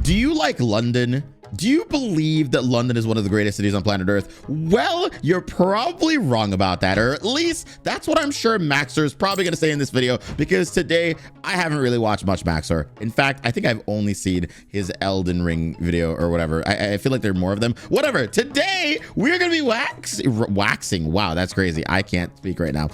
Do you like London? Do you believe that London is one of the greatest cities on planet Earth? Well, you're probably wrong about that, or at least that's what I'm sure Maxor is probably going to say in this video, because today I haven't really watched much Maxor. In fact, I think I've only seen his Elden Ring video or whatever. I feel like there are more of them. Whatever. Today, we're going to be waxing. Wow, that's crazy. I can't speak right now.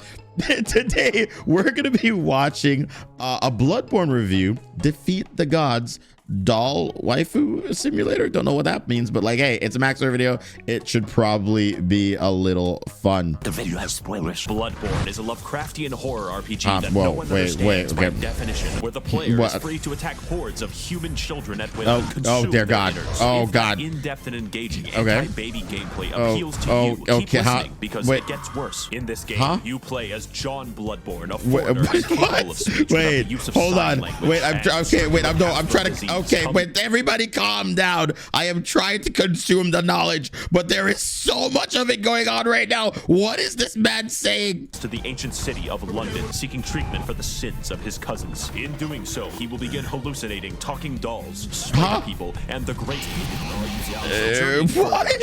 Today, we're going to be watching a Bloodborne review, Defeat the Gods, doll waifu simulator. Don't know what that means, but like, hey, it's a Maxor video. It should probably be a little fun. The video has spoilers. Bloodborne is a Lovecraftian horror RPG that no one understands by definition, where the player is free to attack hordes of human children at will. Oh dear God. Oh God. In-depth and engaging anti-baby gameplay appeals to you. Keep listening, because it gets worse. In this game, you play as John Bloodborne, a foreigner capable of speech without the use of sign language. I'm trying to. Okay, wait, everybody calm down. I am trying to consume the knowledge, but there is so much of it going on right now. What is this man saying? To the ancient city of London, seeking treatment for the sins of his cousins. In doing so, he will begin hallucinating talking dolls, swing people, and the great people.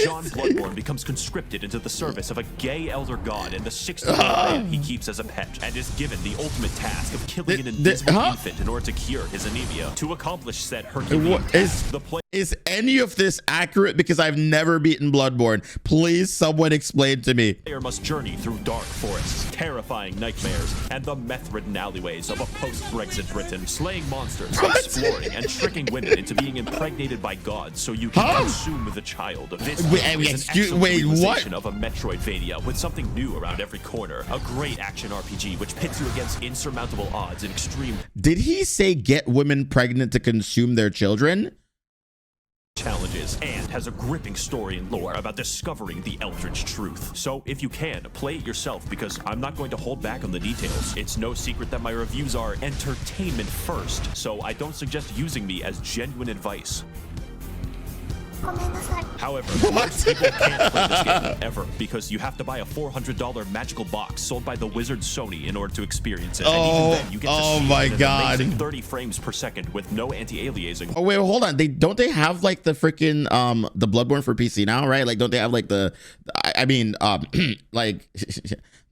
John Bloodborne becomes conscripted into the service of a gay elder god and the 60-year-old man he keeps as a pet, and is given the ultimate task of killing an invisible infant in order to cure his anemia. To accomplish said Herculean task, is any of this accurate? Because I've never beaten Bloodborne. Please, someone explain to me. The player must journey through dark forests, terrifying nightmares, and the meth-ridden alleyways of a post-Brexit Britain, slaying monsters, exploring, and tricking women into being impregnated by gods so you can consume the child. This is an excellent realization of a Metroidvania with something new around every corner. A great action RPG which pits you against insurmountable odds and extreme. Did he say get women pregnant to consume their children? Challenges, and has a gripping story and lore about discovering the eldritch truth. So if you can, play it yourself, because I'm not going to hold back on the details. It's no secret that my reviews are entertainment first, so I don't suggest using me as genuine advice. However, most people can't play this game ever, because you have to buy a $400 magical box sold by the wizard Sony in order to experience it. And even then, you get to see my it at God. amazing 30 frames per second with no anti-aliasing. Oh wait, hold on. Don't they have like the freaking the Bloodborne for PC now, right? Like, don't they have like the like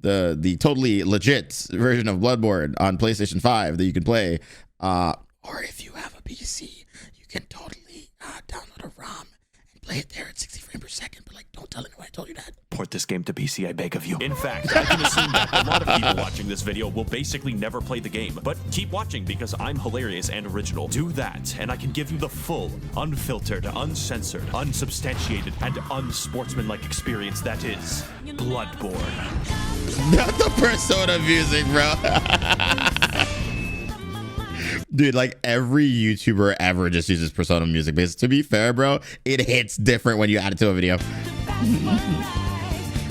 the totally legit version of Bloodborne on PlayStation 5 that you can play? Or if you have a PC, you can totally download a ROM. Play it there at 60 frames per second, but like, don't tell anyone I told you that. Port this game to PC, I beg of you. In fact, I can assume that a lot of people watching this video will basically never play the game, but keep watching because I'm hilarious and original. Do that, and I can give you the full, unfiltered, uncensored, unsubstantiated, and unsportsmanlike experience that is Bloodborne. Not the Persona music, bro. Dude, like every YouTuber ever just uses Persona music. Because to be fair, bro, it hits different when you add it to a video.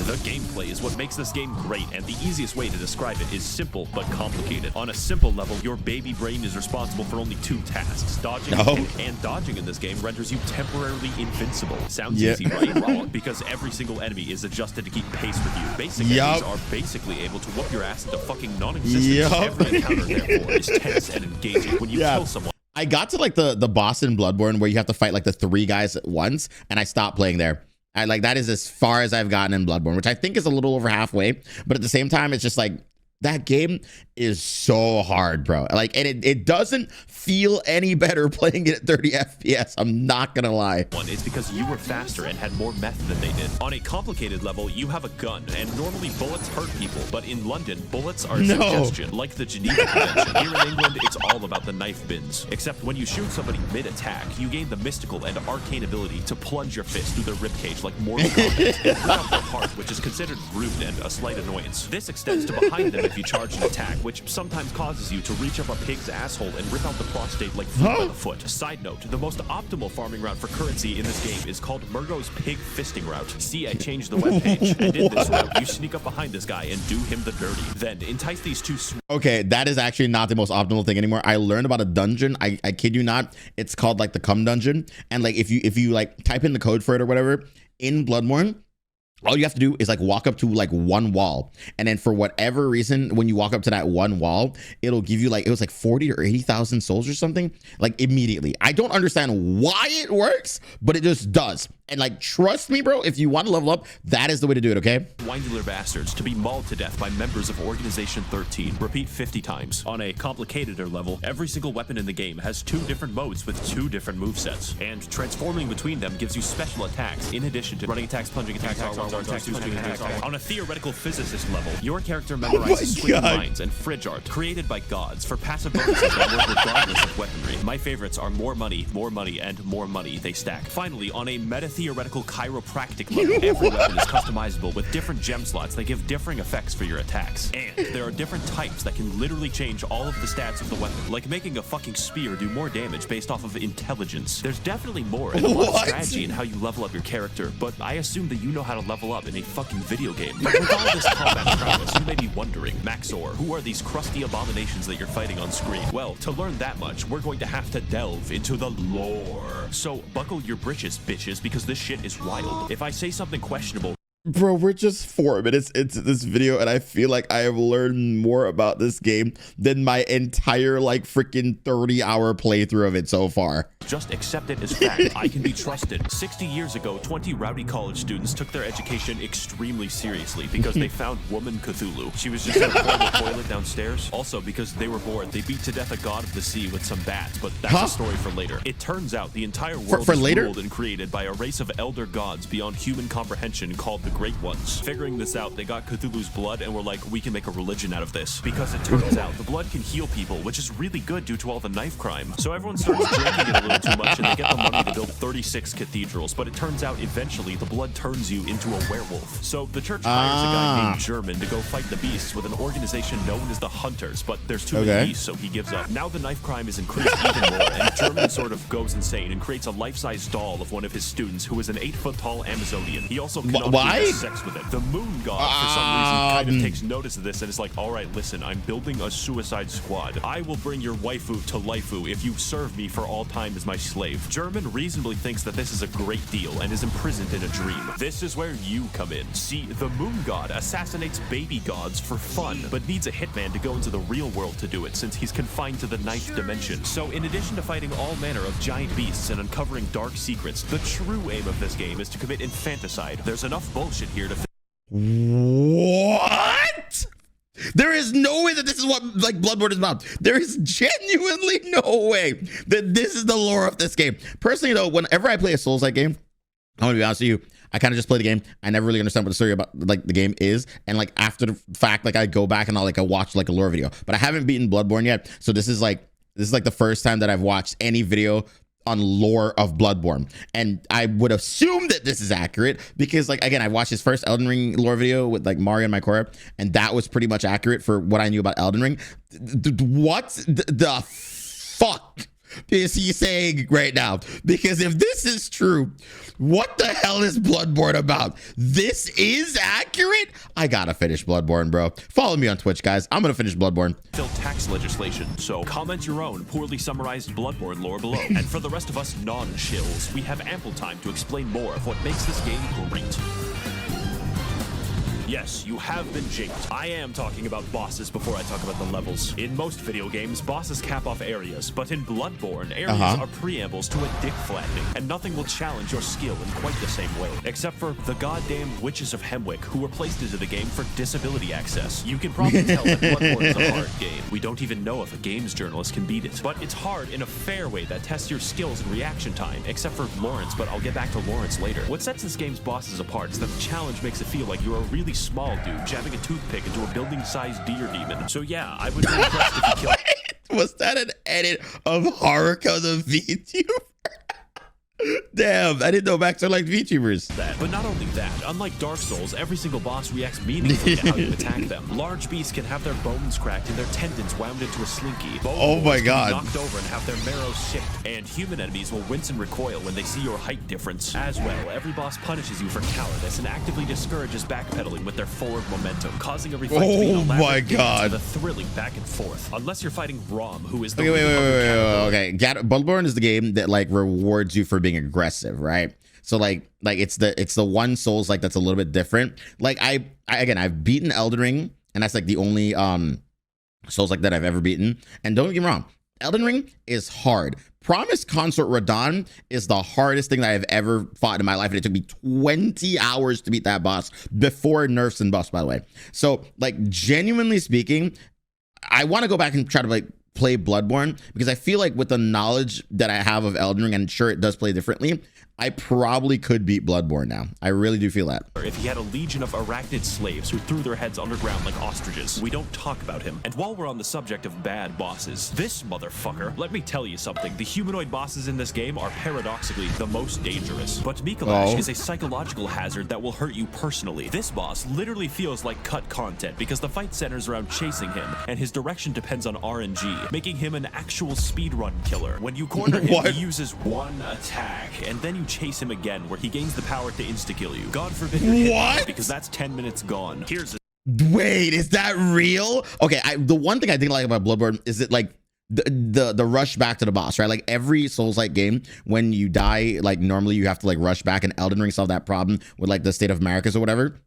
The gameplay is what makes this game great, and the easiest way to describe it is simple but complicated. On a simple level, your baby brain is responsible for only two tasks. Dodging and dodging in this game renders you temporarily invincible. Sounds easy, right? Wrong, because every single enemy is adjusted to keep pace with you. Basic enemies are basically able to whoop your ass into fucking non-existence. Every encounter, therefore, is tense and engaging. When you kill someone, I got to like the boss in Bloodborne where you have to fight like the 3 guys at once, and I stopped playing there. That is as far as I've gotten in Bloodborne, which I think is a little over halfway, but at the same time, it's just like, that game is so hard, bro. Like, and it doesn't feel any better playing it at 30 FPS. I'm not gonna lie. One is because you were faster and had more meth than they did. On a complicated level, you have a gun, and normally bullets hurt people, but in London, bullets are suggestion, like the Geneva Convention. Here in England, it's all about the knife bins. Except when you shoot somebody mid-attack, you gain the mystical and arcane ability to plunge your fist through their ribcage like Mortal Kombat and rip out their heart, which is considered rude and a slight annoyance. This extends to behind them if you charge an attack, which sometimes causes you to reach up a pig's asshole and rip out the prostate like food by the foot. Side note, the most optimal farming route for currency in this game is called Murgo's pig fisting route. See, I changed the webpage, and in this route, you sneak up behind this guy and do him the dirty. Then entice these two. Okay, that is actually not the most optimal thing anymore. I learned about a dungeon. I kid you not. It's called like the cum dungeon, and like if you like type in the code for it or whatever in Bloodborne, all you have to do is like walk up to like one wall, and then for whatever reason, when you walk up to that one wall, it'll give you like, it was like 40 or 80,000 souls or something, like immediately. I don't understand why it works, but it just does. And like, trust me, bro, if you want to level up, that is the way to do it, okay? Windular bastards to be mauled to death by members of Organization 13. Repeat 50 times. On a complicated level, every single weapon in the game has 2 different modes with 2 different movesets, and transforming between them gives you special attacks in addition to running attacks, plunging attacks, R1 attacks, punching attacks. On a theoretical physicist level, your character memorizes swing mines and fridge art created by gods for passive bonuses that work regardless of weaponry. My favorites are more money, and more money they stack. Finally, on a meta-theoretical chiropractic level, every weapon is customizable with different gem slots that give differing effects for your attacks. And there are different types that can literally change all of the stats of the weapon, like making a fucking spear do more damage based off of intelligence. There's definitely more and a lot of strategy in how you level up your character, but I assume that you know how to level up in a fucking video game. But with all this combat prowess, you may be wondering, Maxor, who are these crusty abominations that you're fighting on screen? Well, to learn that much, we're going to have to delve into the lore. So buckle your britches, bitches, because this shit is wild. If I say something questionable, bro, we're just 4 minutes into this video, and I feel like I have learned more about this game than my entire like freaking 30-hour playthrough of it so far. just accept it as fact. I can be trusted. 60 years ago, 20 rowdy college students took their education extremely seriously because they found woman Cthulhu. She was just in a horrible toilet downstairs. Also, because they were bored, they beat to death a god of the sea with some bats, but that's a story for later. It turns out the entire world is ruled and created by a race of elder gods beyond human comprehension called the Great Ones. Figuring this out, they got Cthulhu's blood and were like, we can make a religion out of this. Because it turns out the blood can heal people, which is really good due to all the knife crime. So everyone starts drinking it a little too much and they get the money to build 36 cathedrals, but it turns out eventually the blood turns you into a werewolf. So the church hires a guy named German to go fight the beasts with an organization known as the Hunters, but there's too many beasts, so he gives up. Now the knife crime is increased even more, and German sort of goes insane and creates a life-size doll of one of his students who is an 8-foot-tall Amazonian. He also cannot have sex with it. The moon god, for some reason, kind of takes notice of this and is like, all right, listen, I'm building a suicide squad. I will bring your waifu to Laifu if you serve me for all time as my slave. German reasonably thinks that this is a great deal and is imprisoned in a dream. This is where you come in. See, the moon god assassinates baby gods for fun, but needs a hitman to go into the real world to do it since he's confined to the 9th dimension. So in addition to fighting all manner of giant beasts and uncovering dark secrets, the true aim of this game is to commit infanticide. There's enough bullshit here to What? There is no way that this is what like Bloodborne is about. There is genuinely no way that this is the lore of this game. Personally though, whenever I play a Souls-like game, I'm gonna be honest with you, I kind of just play the game. I never really understand what the story about like the game is, and like after the fact, like I go back and I watch like a lore video. But I haven't beaten Bloodborne yet, so this is like the first time that I've watched any video on lore of Bloodborne, and I would assume that this is accurate because like again I watched his first Elden Ring lore video with like Mario and Mycora, and that was pretty much accurate for what I knew about Elden Ring. What the fuck is he saying right now? Because if this is true, what the hell is Bloodborne about? This is accurate? I gotta finish Bloodborne, bro. Follow me on Twitch, guys. I'm gonna finish Bloodborne. Tax legislation, so comment your own poorly summarized Bloodborne lore below. And for the rest of us non-shills, we have ample time to explain more of what makes this game great. Yes, you have been jinked. I am talking about bosses before I talk about the levels. In most video games, bosses cap off areas, but in Bloodborne, areas are preambles to a dick flattening, and nothing will challenge your skill in quite the same way. Except for the goddamn Witches of Hemwick, who were placed into the game for disability access. You can probably tell that Bloodborne is a hard game. We don't even know if a games journalist can beat it. But it's hard in a fair way that tests your skills and reaction time, except for Lawrence, but I'll get back to Lawrence later. What sets this game's bosses apart is that the challenge makes it feel like you're a really small dude jabbing a toothpick into a building-sized deer demon. So yeah, I would be impressed if you killed. Was that an edit of Haruka the VTuber? Damn, I didn't know Maxor liked VTubers. But not only that, unlike Dark Souls, every single boss reacts meaningfully to how you attack them. Large beasts can have their bones cracked and their tendons wound into a slinky. Oh my god. Knocked over and have their marrow shipped. And human enemies will wince and recoil when they see your height difference. As well, every boss punishes you for cowardice and actively discourages backpedaling with their forward momentum, causing every fight to be an elaborate dance with a thrilling back and forth. Unless you're fighting Rom, who is the okay. Bloodborne is the game that like rewards you for being aggressive, right? So like it's the one Souls like that's a little bit different. Like I've beaten Elden Ring, and that's like the only Souls like that I've ever beaten. And don't get me wrong, Elden Ring is hard. Promised Consort Radahn is the hardest thing that I've ever fought in my life, and it took me 20 hours to beat that boss before nerfs and buffs, by the way. So like genuinely speaking, I want to go back and try to like play Bloodborne, because I feel like with the knowledge that I have of Elden Ring, and sure it does play differently, I probably could beat Bloodborne now. I really do feel that. If he had a legion of arachnid slaves who threw their heads underground like ostriches, we don't talk about him. And while we're on the subject of bad bosses, this motherfucker, let me tell you something. The humanoid bosses in this game are paradoxically the most dangerous. But Mikolash is a psychological hazard that will hurt you personally. This boss literally feels like cut content because the fight centers around chasing him, and his direction depends on RNG, making him an actual speedrun killer. When you corner him, he uses one attack, and then you chase him again, where he gains the power to insta-kill you. God forbid you're hit, because that's 10 minutes gone. Here's a Wait, is that real? Okay, the one thing I think like about Bloodborne is that like the rush back to the boss, right? Like every Souls-like game, when you die, like normally you have to like rush back, and Elden Ring solved that problem with like the State of Maracas or whatever.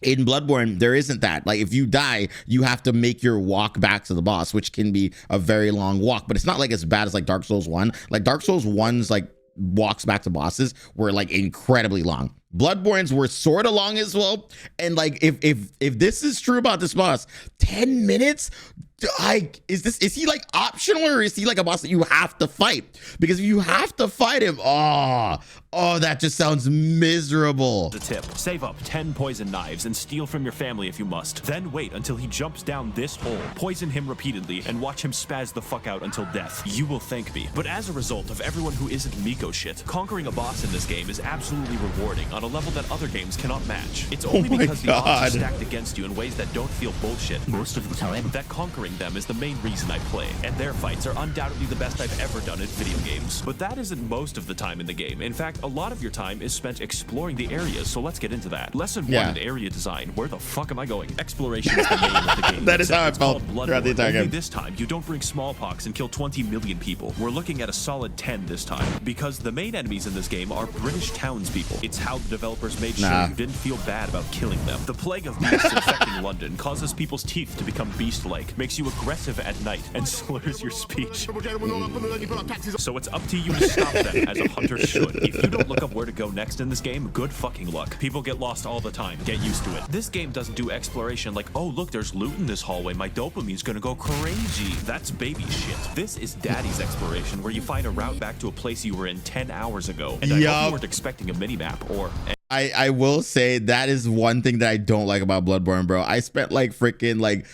In Bloodborne, there isn't that. Like if you die, you have to make your walk back to the boss, which can be a very long walk, but it's not like as bad as like Dark Souls 1. Like Dark Souls 1's like walks back to bosses were like incredibly long. Bloodborne's were sort of long as well. And like if this is true about this boss, 10 minutes, like is he like optional, or is he like a boss that you have to fight? Because if you have to fight him, oh, that just sounds miserable. The tip: save up 10 poison knives and steal from your family if you must. Then wait until he jumps down this hole, poison him repeatedly, and watch him spaz the fuck out until death. You will thank me. But as a result of everyone who isn't Miko shit, conquering a boss in this game is absolutely rewarding on a level that other games cannot match. It's only because the odds are stacked against you in ways that don't feel bullshit most of the time that conquering them is the main reason I play, and their fights are undoubtedly the best I've ever done in video games. But that isn't most of the time in the game. In fact, a lot of your time is spent exploring the areas, so let's get into that. Lesson 1 in area design. Where the fuck am I going? Exploration is the name of the game. That is how I felt throughout the entire game. This time, you don't bring smallpox and kill 20 million people. We're looking at a solid 10 this time, because the main enemies in this game are British townspeople. It's how the developers made sure you didn't feel bad about killing them. The plague of beasts infecting London causes people's teeth to become beast-like, makes you aggressive at night, and slurs your speech. So it's up to you to stop them, as a hunter should. If you don't look up where to go next in this game, good fucking luck. People get lost all the time. Get used to it. This game doesn't do exploration like, oh look, there's loot in this hallway, my dopamine's gonna go crazy. That's baby shit. This is daddy's exploration, where you find a route back to a place you were in 10 hours ago. And I hope you weren't expecting a mini-map, or... I will say that is one thing that I don't like about Bloodborne, bro. I spent like freaking like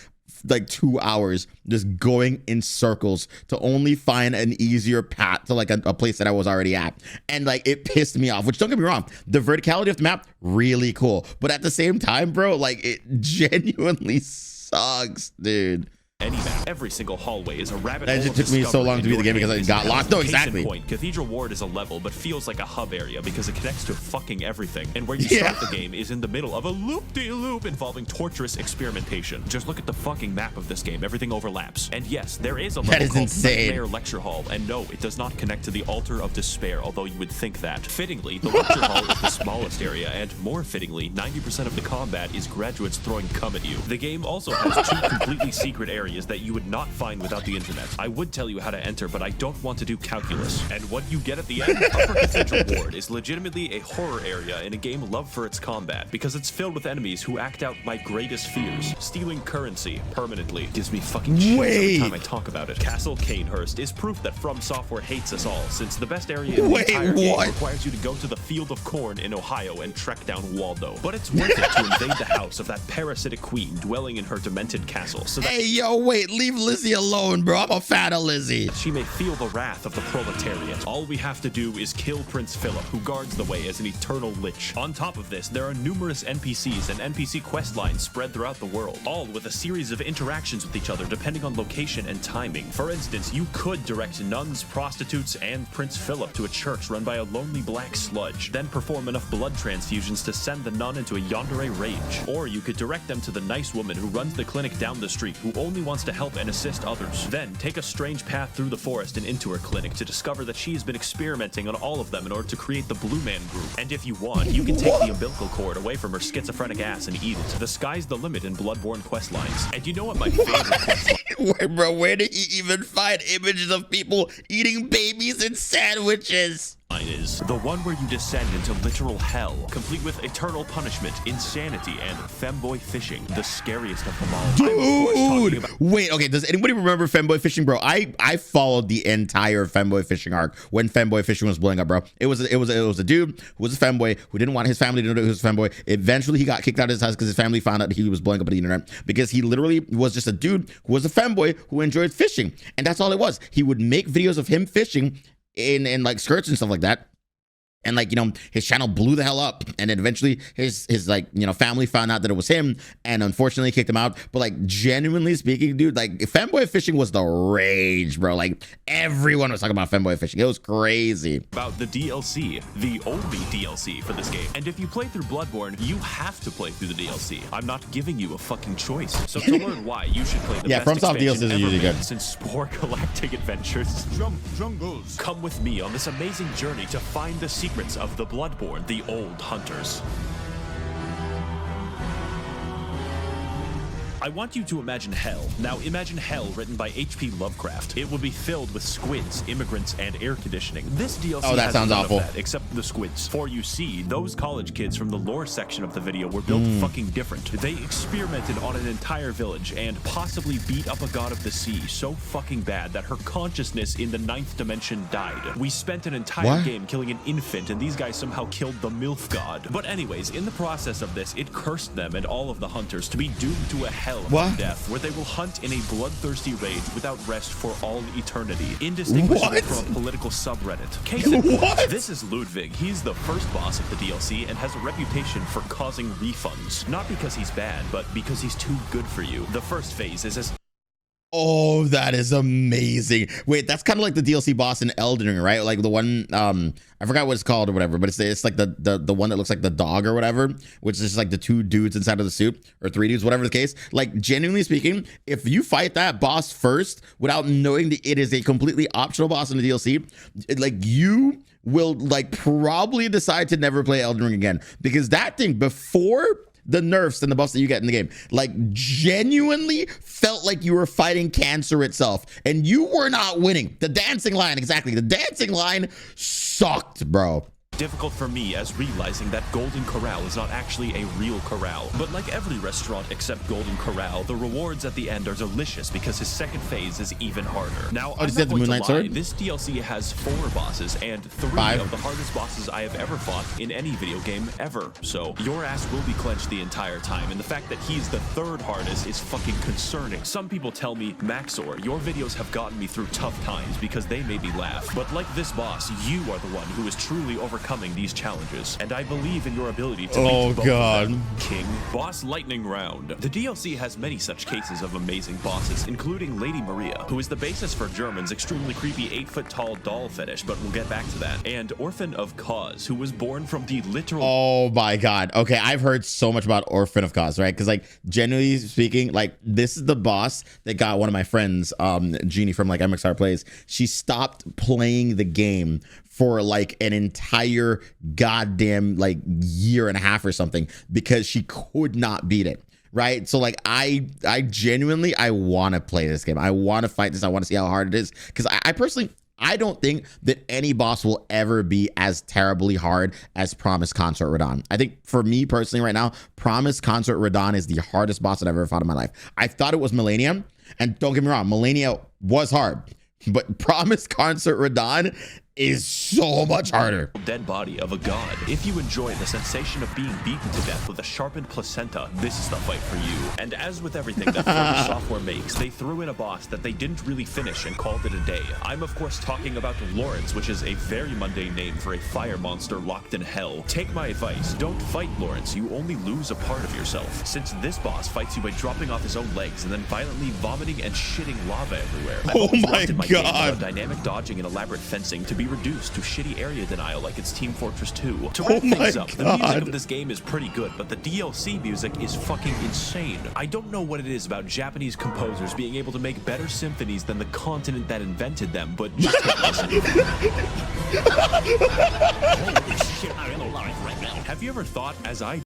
2 hours just going in circles to only find an easier path to like a place that I was already at, and like it pissed me off. Which, don't get me wrong, the verticality of the map really cool, but at the same time, bro, like it genuinely sucks, dude. Any map, every single hallway is a rabbit hole. That just took me so long to beat the game because I got lost. No, exactly. Point, Cathedral Ward is a level, but feels like a hub area because it connects to fucking everything. And where you start the game is in the middle of a loop-de-loop involving torturous experimentation. Just look at the fucking map of this game. Everything overlaps. And yes, there is a level called Nightmare Lecture Hall. And no, it does not connect to the Altar of Despair, although you would think that. Fittingly, the Lecture Hall is the smallest area, and more fittingly, 90% of the combat is graduates throwing cum at you. The game also has 2 completely secret areas that you would not find without the internet. I would tell you how to enter, but I don't want to do calculus. And what you get at the end, Upper Cathedral Ward, is legitimately a horror area in a game loved for its combat, because it's filled with enemies who act out my greatest fears. Stealing currency permanently gives me fucking chills every time I talk about it. Castle Canehurst is proof that From Software hates us all, since the best area in the entire game requires you to go to the Field of Corn in Ohio and trek down Waldo. But it's worth it to invade the house of that parasitic queen dwelling in her demented castle. So hey, yo, wait, leave Lizzie alone, bro. I'm a fan of Lizzie. She may feel the wrath of the proletariat. All we have to do is kill Prince Philip, who guards the way as an eternal lich. On top of this, there are numerous NPCs and NPC quest lines spread throughout the world, all with a series of interactions with each other depending on location and timing. For instance, you could direct nuns, prostitutes, and Prince Philip to a church run by a lonely black sludge, then perform enough blood transfusions to send the nun into a yandere rage. Or you could direct them to the nice woman who runs the clinic down the street, who only wants to help and assist others. Then take a strange path through the forest and into her clinic to discover that she has been experimenting on all of them in order to create the Blue Man Group. And if you want, you can take the umbilical cord away from her schizophrenic ass and eat it. The sky's the limit in Bloodborne questlines. And you know what my favorite questline? Wait, bro, where did you even find images of people eating babies in sandwiches? Is the one where you descend into literal hell, complete with eternal punishment, insanity, and femboy fishing, the scariest of them all. Dude, wait, okay, does anybody remember femboy fishing, bro? I followed the entire femboy fishing arc when femboy fishing was blowing up, bro. It was a dude who was a femboy who didn't want his family to know he was a femboy. Eventually, he got kicked out of his house because his family found out he was blowing up on the internet because he literally was just a dude who was a femboy who enjoyed fishing, and that's all it was. He would make videos of him fishing in like skirts and stuff like that. And like, you know, his channel blew the hell up. And then eventually his like, you know, family found out that it was him and unfortunately kicked him out. But like, genuinely speaking, dude, like femboy fishing was the rage, bro. Like everyone was talking about femboy fishing. It was crazy. About the DLC, the only DLC for this game. And if you play through Bloodborne, you have to play through the DLC. I'm not giving you a fucking choice. So to learn why, you should play the best FromSoft DLCs are usually good. Since Spore Galactic Adventures. Jungles. Come with me on this amazing journey to find the secrets of the Bloodborne, the old hunters. I want you to imagine hell. Now imagine hell written by H.P. Lovecraft. It would be filled with squids, immigrants, and air conditioning. This DLC that has sounds none awful. of that, except the squids. For you see, those college kids from the lore section of the video were built fucking different. They experimented on an entire village and possibly beat up a god of the sea so fucking bad that her consciousness in the 9th dimension died. We spent an entire game killing an infant and these guys somehow killed the MILF god. But anyways, in the process of this, it cursed them and all of the hunters to be doomed to a hell of death, where they will hunt in a bloodthirsty rage without rest for all eternity, indistinguishable from a political subreddit. Case in point, this is Ludwig. He's the first boss of the DLC and has a reputation for causing refunds. Not because he's bad, but because he's too good for you. The first phase is as... Oh, that is amazing. Wait, that's kind of like the DLC boss in Elden Ring, right? Like the one, I forgot what it's called or whatever, but it's like the one that looks like the dog or whatever, which is just like the 2 dudes inside of the suit, or 3 dudes, whatever the case. Like, genuinely speaking, if you fight that boss first without knowing that it is a completely optional boss in the DLC, like you will like probably decide to never play Elden Ring again, because that thing, before the nerfs and the buffs that you get in the game, like genuinely felt like you were fighting cancer itself and you were not winning. The dancing line, exactly, the dancing line sucked, bro. Difficult for me as realizing that Golden Corral is not actually a real corral. But like every restaurant except Golden Corral, the rewards at the end are delicious because his second phase is even harder. Now, I'm not going to lie, this DLC has 4 bosses and 3 of the hardest bosses I have ever fought in any video game ever. So your ass will be clenched the entire time, and the fact that he's the 3rd hardest is fucking concerning. Some people tell me, Maxor, your videos have gotten me through tough times because they made me laugh. But like this boss, you are the one who is truly overcoming these challenges, and I believe in your ability to beat both of them, King. Boss Lightning Round. The DLC has many such cases of amazing bosses, including Lady Maria, who is the basis for German's extremely creepy 8-foot-tall doll fetish, but we'll get back to that, and Orphan of Cause, who was born from the literal... Oh my god. Okay, I've heard so much about Orphan of Cause, right? Because like, generally speaking, like this is the boss that got one of my friends, Jeannie from like MXR Plays, she stopped playing the game for like an entire goddamn like year and a half or something because she could not beat it, right? So like I genuinely, I want to play this game. I want to fight this. I want to see how hard it is, because I personally, I don't think that any boss will ever be as terribly hard as Promised Consort Radahn. I think for me personally right now, Promised Consort Radahn is the hardest boss that I've ever fought in my life. I thought it was Millennium, and don't get me wrong, Millennium was hard, but Promised Consort Radahn is so much harder. Dead body of a god. If you enjoy the sensation of being beaten to death with a sharpened placenta, this is the fight for you. And as with everything that From Software makes, they threw in a boss that they didn't really finish and called it a day. I'm of course talking about Lawrence, which is a very mundane name for a fire monster locked in hell. Take my advice, don't fight Lawrence, you only lose a part of yourself, since this boss fights you by dropping off his own legs and then violently vomiting and shitting lava everywhere. Oh my god. Dynamic dodging and elaborate fencing to be be reduced to shitty area denial like it's Team Fortress 2. To wrap things up, the music of this game is pretty good, but the DLC music is fucking insane. I don't know what it is about Japanese composers being able to make better symphonies than the continent that invented them, but just take a listen. Holy shit, I'm alive right now. Have you ever thought, as I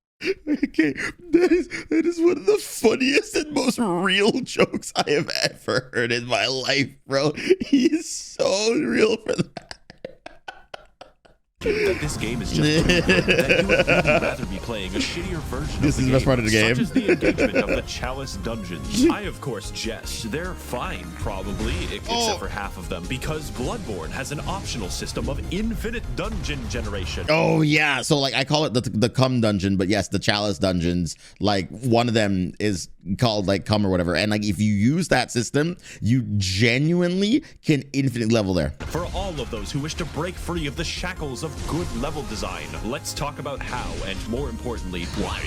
Okay, that is one of the funniest and most real jokes I have ever heard in my life, bro. He is so real for that. That this game is just too good, that you would really rather be playing a shittier version this of is the best part of the game, such as the engagement of the Chalice dungeons. I, of course, jest. They're fine, probably, except for half of them, because Bloodborne has an optional system of infinite dungeon generation. Oh, yeah. So, like, I call it the cum dungeon, but yes, the Chalice dungeons, like, one of them is called, like, cum or whatever. And, like, if you use that system, you genuinely can infinite level there. For all of those who wish to break free of the shackles of good level design, let's talk about how, and more importantly, why.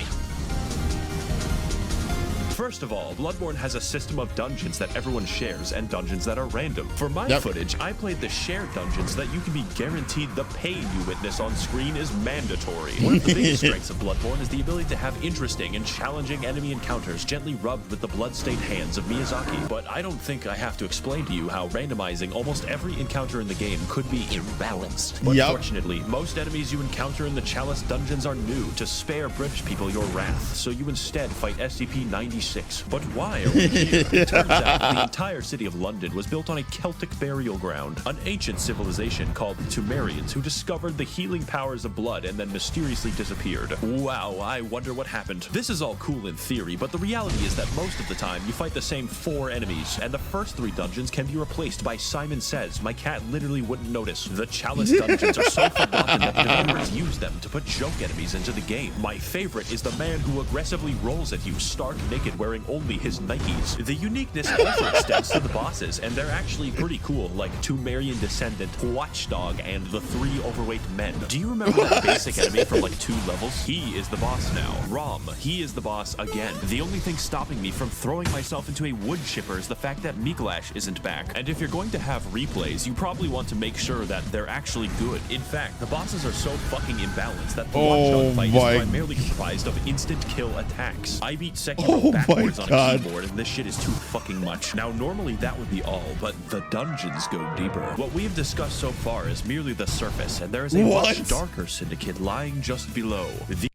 First of all, Bloodborne has a system of dungeons that everyone shares and dungeons that are random. For my footage, I played the shared dungeons that you can be guaranteed the pain you witness on screen is mandatory. One of the biggest strengths of Bloodborne is the ability to have interesting and challenging enemy encounters gently rubbed with the blood-stained hands of Miyazaki. But I don't think I have to explain to you how randomizing almost every encounter in the game could be imbalanced. But fortunately, most enemies you encounter in the Chalice dungeons are new to spare British people your wrath, so you instead fight SCP-96. But why are we here? It turns out the entire city of London was built on a Celtic burial ground, an ancient civilization called the Sumerians who discovered the healing powers of blood and then mysteriously disappeared. Wow, I wonder what happened. This is all cool in theory, but the reality is that most of the time you fight the same 4 enemies, and the first 3 dungeons can be replaced by Simon Says. My cat literally wouldn't notice. The Chalice dungeons are so forgotten that the developers use them to put joke enemies into the game. My favorite is the man who aggressively rolls at you stark naked wearing only his Nikes. The uniqueness also extends to the bosses, and they're actually pretty cool, like Tumerian Descendant, Watchdog, and the 3 overweight men. Do you remember that basic enemy from like 2 levels? He is the boss now. Rom, he is the boss again. The only thing stopping me from throwing myself into a wood chipper is the fact that Mikolash isn't back. And if you're going to have replays, you probably want to make sure that they're actually good. In fact, the bosses are so fucking imbalanced that the Watchdog fight is primarily comprised of instant kill attacks. I beat Sekiro backwards on a keyboard, and this shit is too fucking much. Now, normally that would be all, but the dungeons go deeper. What we have discussed so far is merely the surface, and there is a much darker syndicate lying just below.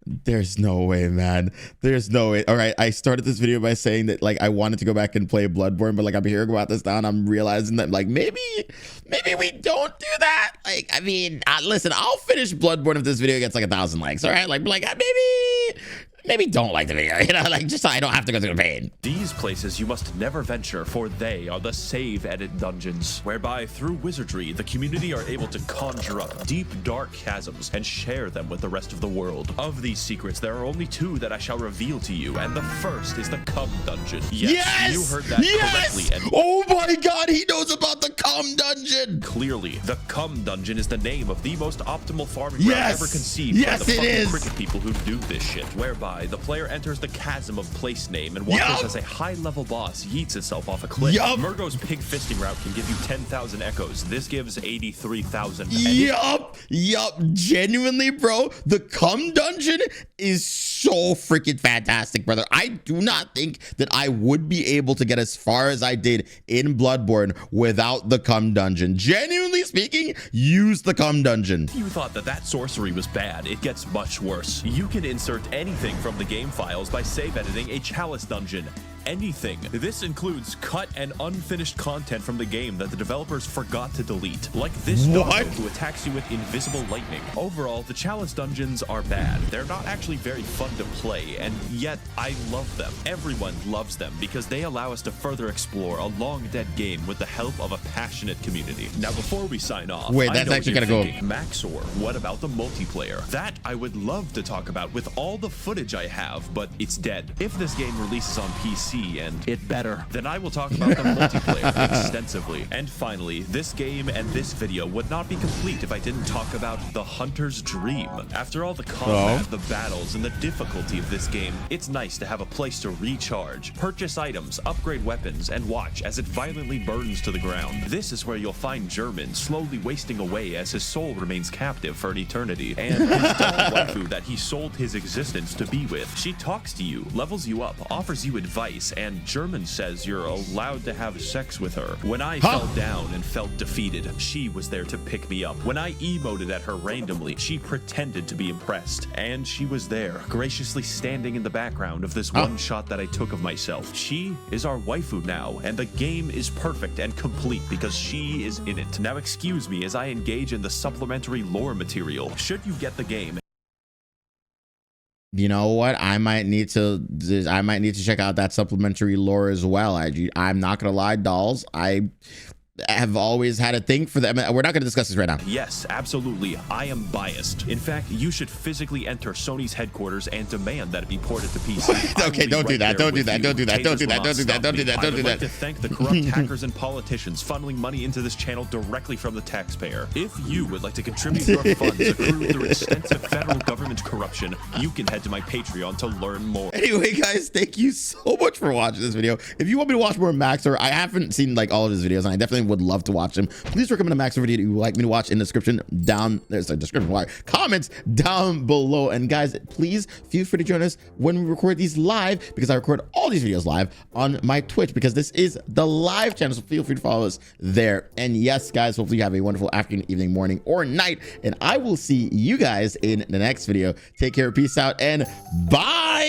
There's no way, man. There's no way. All right, I started this video by saying that, like, I wanted to go back and play Bloodborne, but, like, I'm hearing about this now, and I'm realizing that, like, maybe we don't do that. Like, I mean, listen, I'll finish Bloodborne if this video gets, like, 1,000 likes, all right? Like, maybe don't like the video, you know, like, just so I don't have to go through the pain. These places you must never venture, for they are the save edit dungeons, whereby through wizardry, the community are able to conjure up deep, dark chasms and share them with the rest of the world. Of these secrets, there are only 2 that I shall reveal to you, and the first is the cum dungeon. Yes! You heard that correctly. And oh my god, he knows about the cum dungeon! Clearly, the cum dungeon is the name of the most optimal farming ground ever conceived by the fucking cricket people who do this shit, whereby the player enters the chasm of place name and watches as a high-level boss yeets itself off a cliff. Murgo's pig fisting route can give you 10,000 echoes. This gives 83,000. Genuinely, bro, the cum dungeon is so freaking fantastic, brother. I do not think that I would be able to get as far as I did in Bloodborne without the cum dungeon. Genuinely speaking, use the cum dungeon. If you thought that sorcery was bad, it gets much worse. You can insert anything from the game files by save editing a Chalice dungeon. Anything. This includes cut and unfinished content from the game that the developers forgot to delete, like this dog who attacks you with invisible lightning. Overall, the Chalice dungeons are bad. They're not actually very fun to play, and yet I love them. Everyone loves them because they allow us to further explore a long-dead game with the help of a passionate community. Now, before we sign off, that's actually gonna go. Maxor, what about the multiplayer? That I would love to talk about with all the footage I have, but it's dead. If this game releases on PC, PC, and it better. Then I will talk about the multiplayer extensively. And finally, this game and this video would not be complete if I didn't talk about the hunter's dream. After all the combat, the battles, and the difficulty of this game, it's nice to have a place to recharge, purchase items, upgrade weapons, and watch as it violently burns to the ground. This is where you'll find German slowly wasting away as his soul remains captive for an eternity, and his doll waifu that he sold his existence to be with. She talks to you, levels you up, offers you advice, and German says you're allowed to have sex with her. When I fell down and felt defeated, she was there to pick me up. When I emoted at her randomly, she pretended to be impressed, and she was there, graciously standing in the background of this one shot that I took of myself. She is our waifu now, and the game is perfect and complete because she is in it. Now excuse me as I engage in the supplementary lore material. Should you get the game, you know what? I might need to check out that supplementary lore as well. I'm not gonna lie, dolls. I have always had a thing for them. We're not going to discuss this right now. Yes, absolutely. I am biased. In fact, you should physically enter Sony's headquarters and demand that it be ported to PC. Okay, don't do that. Don't do that. Don't do that. Don't do that. Don't do that. Don't do that. Don't do that. I would like to thank the corrupt hackers and politicians funneling money into this channel directly from the taxpayer. If you would like to contribute your funds accrued through extensive federal government corruption, you can head to my Patreon to learn more. Anyway, guys, thank you so much for watching this video. If you want me to watch more Maxor, I haven't seen like all of his videos, and I definitely would love to watch him. Please recommend a Maxor video that you would like me to watch in the description down. There's a description. Why? Comments down below. And guys, please feel free to join us when we record these live, because I record all these videos live on my Twitch, because this is the live channel. So feel free to follow us there. And yes, guys, hopefully you have a wonderful afternoon, evening, morning, or night. And I will see you guys in the next video. Take care, peace out, and bye.